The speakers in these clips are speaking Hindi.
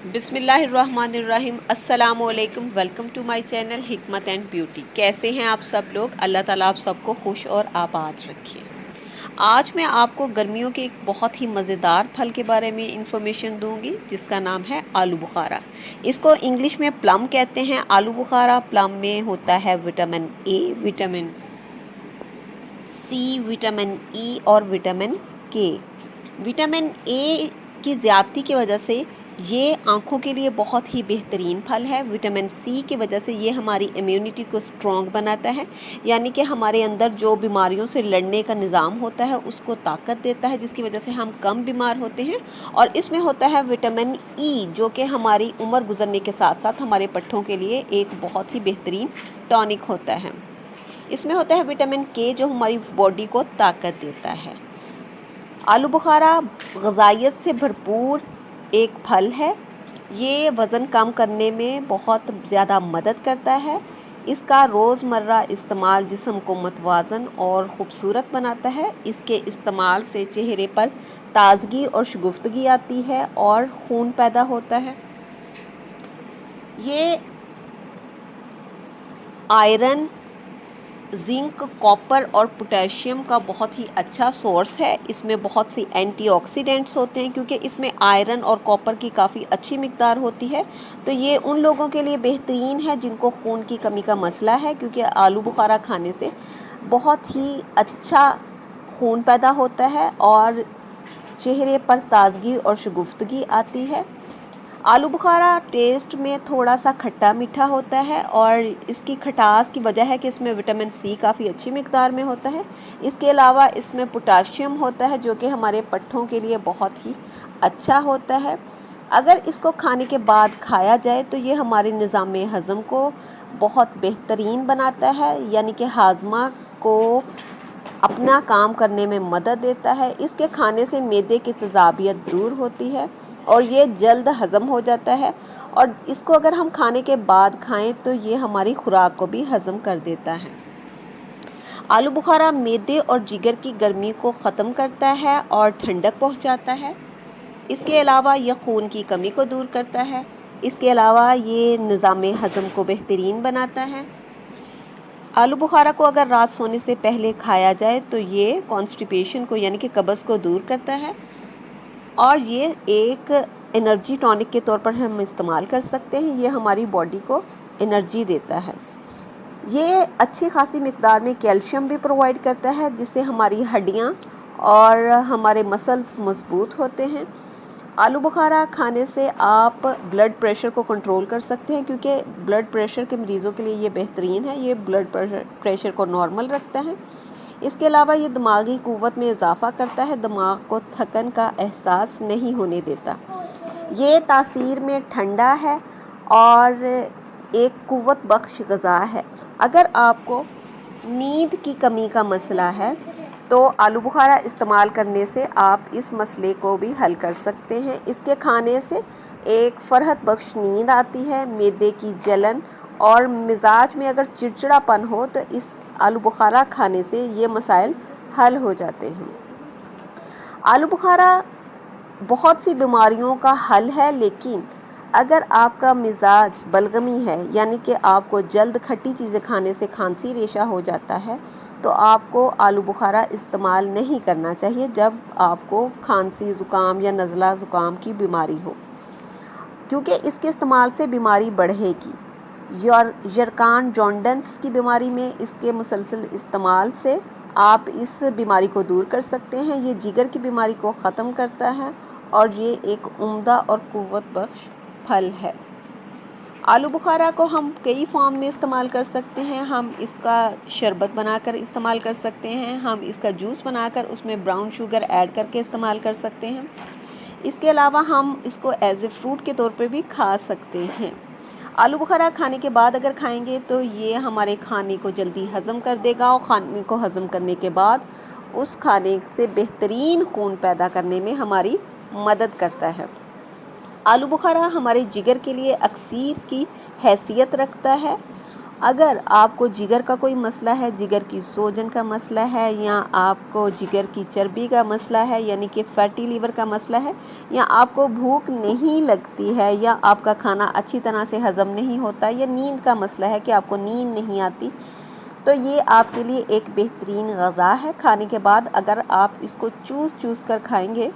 बिस्मिल्लाहिर्रहमानिर्रहीम अस्सलामुअलैकुम। वेलकम टू माय चैनल हिकमत एंड ब्यूटी। कैसे हैं आप सब लोग? अल्लाह ताला आप सबको खुश और आबाद रखे। आज मैं आपको गर्मियों के एक बहुत ही मज़ेदार फल के बारे में इंफॉर्मेशन दूंगी जिसका नाम है आलू बुखारा। इसको इंग्लिश में प्लम कहते हैं। आलू बुखारा प्लम में होता है vitamin A, vitamin C, vitamin E और विटामिन के। विटामिन ए की ज़्यादती की वजह से ये आँखों के लिए बहुत ही बेहतरीन फल है। विटामिन सी की वजह से ये हमारी इम्यूनिटी को स्ट्रॉन्ग बनाता है, यानी कि हमारे अंदर जो बीमारियों से लड़ने का निज़ाम होता है उसको ताकत देता है, जिसकी वजह से हम कम बीमार होते हैं। और इसमें होता है विटामिन ई, जो कि हमारी उम्र गुजरने के साथ साथ हमारे पट्ठों के लिए एक बहुत ही बेहतरीन टॉनिक होता है। इसमें होता है विटामिन के, जो हमारी बॉडी को ताकत देता है। आलू बुखारा ग़िज़ाइयत से भरपूर एक फल है। ये वज़न कम करने में बहुत ज़्यादा मदद करता है। इसका रोज़मर्रा इस्तेमाल जिस्म को मतवाज़न और ख़ूबसूरत बनाता है। इसके इस्तेमाल से चेहरे पर ताज़गी और शगुफ्तगी आती है और खून पैदा होता है। ये आयरन, जिंक, कॉपर और पोटेशियम का बहुत ही अच्छा सोर्स है। इसमें बहुत सी एंटीऑक्सीडेंट्स होते हैं, क्योंकि इसमें आयरन और कॉपर की काफ़ी अच्छी मिकदार होती है। तो ये उन लोगों के लिए बेहतरीन है जिनको खून की कमी का मसला है, क्योंकि आलू बुखारा खाने से बहुत ही अच्छा खून पैदा होता है और चेहरे पर ताज़गी और शगुफ्तगी आती है। आलू बुखारा टेस्ट में थोड़ा सा खट्टा मीठा होता है और इसकी खटास की वजह है कि इसमें विटामिन सी काफ़ी अच्छी मिकदार में होता है। इसके अलावा इसमें पोटाशियम होता है, जो कि हमारे पट्ठों के लिए बहुत ही अच्छा होता है। अगर इसको खाने के बाद खाया जाए तो ये हमारे निज़ाम हज़म को बहुत बेहतरीन बनाता है, यानी कि हाजमा को अपना काम करने में मदद देता है। इसके खाने से मैदे की तेज़ाबियत दूर होती है और ये जल्द हज़म हो जाता है। और इसको अगर हम खाने के बाद खाएं तो ये हमारी खुराक को भी हज़म कर देता है। आलू बुखारा मैदे और जिगर की गर्मी को ख़त्म करता है और ठंडक पहुंचाता है। इसके अलावा यह खून की कमी को दूर करता है। इसके अलावा ये निज़ाम हज़म को बेहतरीन बनाता है। आलू बुखारा को अगर रात सोने से पहले खाया जाए तो ये कॉन्स्टिपेशन को, यानी कि कब्ज़ को दूर करता है और ये एक एनर्जी टॉनिक के तौर पर हम इस्तेमाल कर सकते हैं। ये हमारी बॉडी को एनर्जी देता है। ये अच्छी खासी मिकदार में कैल्शियम भी प्रोवाइड करता है, जिससे हमारी हड्डियाँ और हमारे मसल्स मजबूत होते हैं। आलू बुखारा खाने से आप ब्लड प्रेशर को कंट्रोल कर सकते हैं, क्योंकि ब्लड प्रेशर के मरीज़ों के लिए ये बेहतरीन है। ये ब्लड प्रेशर को नॉर्मल रखता है। इसके अलावा ये दिमागी क़ुव्वत में इजाफ़ा करता है, दिमाग को थकन का एहसास नहीं होने देता। ये तासीर में ठंडा है और एक क़ुव्वत बख्श ग़िज़ा है। अगर आपको नींद की कमी का मसला है तो आलू बुखारा इस्तेमाल करने से आप इस मसले को भी हल कर सकते हैं। इसके खाने से एक फ़रहत बख्श नींद आती है। मैदे की जलन और मिजाज में अगर चिड़चिड़ापन हो तो इस आलू बुखारा खाने से ये मसाइल हल हो जाते हैं। आलू बुखारा बहुत सी बीमारियों का हल है, लेकिन अगर आपका मिजाज बलगमी है, यानी कि आपको जल्द खट्टी चीज़ें खाने से खांसी रेशा हो जाता है, तो आपको आलू बुखारा इस्तेमाल नहीं करना चाहिए जब आपको खांसी, ज़ुकाम या नज़ला ज़ुकाम की बीमारी हो, क्योंकि इसके इस्तेमाल से बीमारी बढ़ेगी। यरकान जॉन्डिस की बीमारी में इसके मुसलसल इस्तेमाल से आप इस बीमारी को दूर कर सकते हैं। ये जिगर की बीमारी को ख़त्म करता है और ये एक उम्दा और क़ुव्वत बख्श फल है। आलू बुखारा को हम कई फॉर्म में इस्तेमाल कर सकते हैं। हम इसका शरबत बनाकर इस्तेमाल कर सकते हैं। हम इसका जूस बनाकर उसमें ब्राउन शुगर ऐड करके इस्तेमाल कर सकते हैं। इसके अलावा हम इसको एज ए फ्रूट के तौर पे भी खा सकते हैं। आलू बुखारा खाने के बाद अगर खाएंगे तो ये हमारे खाने को जल्दी हज़म कर देगा और खाने को हज़म करने के बाद उस खाने से बेहतरीन खून पैदा करने में हमारी मदद करता है। आलू बुखारा हमारे जिगर के लिए अक्सीर की हैसियत रखता है अगर आपको जिगर का कोई मसला है, जिगर की सूजन का मसला है, या आपको जिगर की चर्बी का मसला है यानी कि फैटी लीवर का मसला है, या आपको भूख नहीं लगती है, या आपका खाना अच्छी तरह से हज़म नहीं होता, या नींद का मसला है कि आपको नींद नहीं आती, तो ये आपके लिए एक बेहतरीन ग़ज़ा है। खाने के बाद अगर आप इसको चूस कर खाएंगे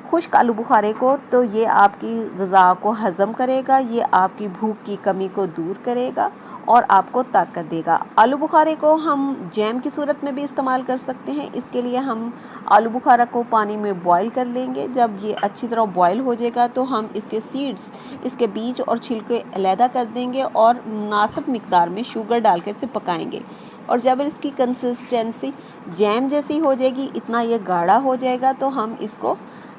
खुश्क आलू बुखारे को, तो ये आपकी ग़िज़ा को हज़म करेगा, ये आपकी भूख की कमी को दूर करेगा और आपको ताकत देगा। आलू बुखारे को हम जैम की सूरत में भी इस्तेमाल कर सकते हैं। इसके लिए हम आलू बुखारा को पानी में बॉईल कर लेंगे। जब ये अच्छी तरह बॉईल हो जाएगा तो हम इसके सीड्स, इसके बीज और छिलके अलहदा कर देंगे और मुनासिब मिक़दार में शुगर डाल कर इसे पकाएंगे। और जब इसकी कंसिस्टेंसी जैम जैसी हो जाएगी, इतना ये गाढ़ा हो जाएगा, तो हम इसको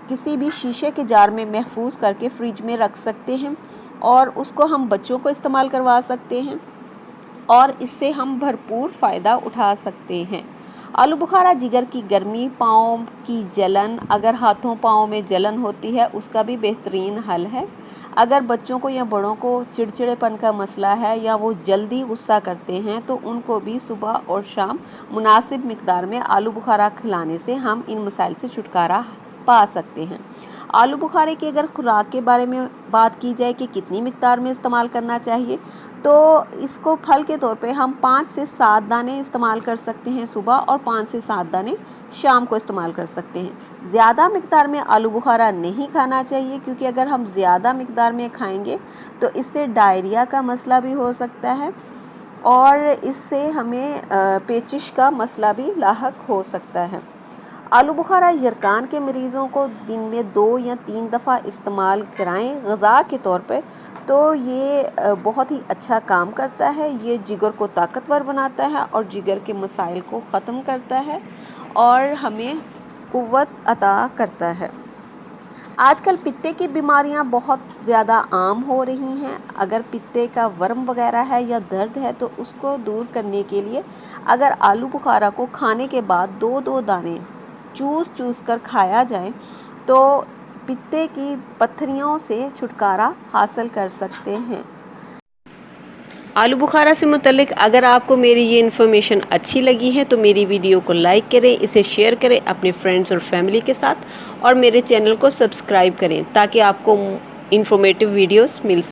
किसी भी शीशे के जार में महफूज करके फ्रिज में रख सकते हैं और उसको हम बच्चों को इस्तेमाल करवा सकते हैं और इससे हम भरपूर फ़ायदा उठा सकते हैं। आलू बुखारा जिगर की गर्मी, पाँव की जलन, अगर हाथों पाँव में जलन होती है उसका भी बेहतरीन हल है। अगर बच्चों को या बड़ों को चिड़चिड़ेपन का मसला है या वो जल्दी गुस्सा करते हैं, तो उनको भी सुबह और शाम मुनासिब मिक़दार में आलू बुखारा खिलाने से हम इन मसाइल से छुटकारा पा सकते हैं। आलू बुखारे की अगर खुराक के बारे में बात की जाए कि कितनी मिक़दार में इस्तेमाल करना चाहिए, तो इसको फल के तौर पे हम 5 से 7 दाने इस्तेमाल कर सकते हैं सुबह और 5 से 7 दाने शाम को इस्तेमाल कर सकते हैं। ज़्यादा मिक़दार में आलू बुखारा नहीं खाना चाहिए, क्योंकि अगर हम ज़्यादा मिक़दार में खाएंगे तो इससे डायरिया का मसला भी हो सकता है और इससे हमें पेचिश का मसला भी लाहक हो सकता है। आलू बुखारा यरकान के मरीज़ों को दिन में 2 या 3 दफ़ा इस्तेमाल कराएं ग़िज़ा के तौर पे, तो ये बहुत ही अच्छा काम करता है। ये जिगर को ताकतवर बनाता है और जिगर के मसाइल को ख़त्म करता है और हमें क़ुव्वत अता करता है। आजकल पित्ते की बीमारियां बहुत ज़्यादा आम हो रही हैं। अगर पित्ते का वर्म वगैरह है या दर्द है, तो उसको दूर करने के लिए अगर आलू बुखारा को खाने के बाद 2-2 दाने चूस कर खाया जाए, तो पित्ते की पत्थरियों से छुटकारा हासिल कर सकते हैं। आलू बुखारा से मुतल्लिक अगर आपको मेरी ये इन्फॉर्मेशन अच्छी लगी है तो मेरी वीडियो को लाइक करें, इसे शेयर करें अपने फ्रेंड्स और फैमिली के साथ और मेरे चैनल को सब्सक्राइब करें ताकि आपको इन्फॉर्मेटिव वीडियोस मिल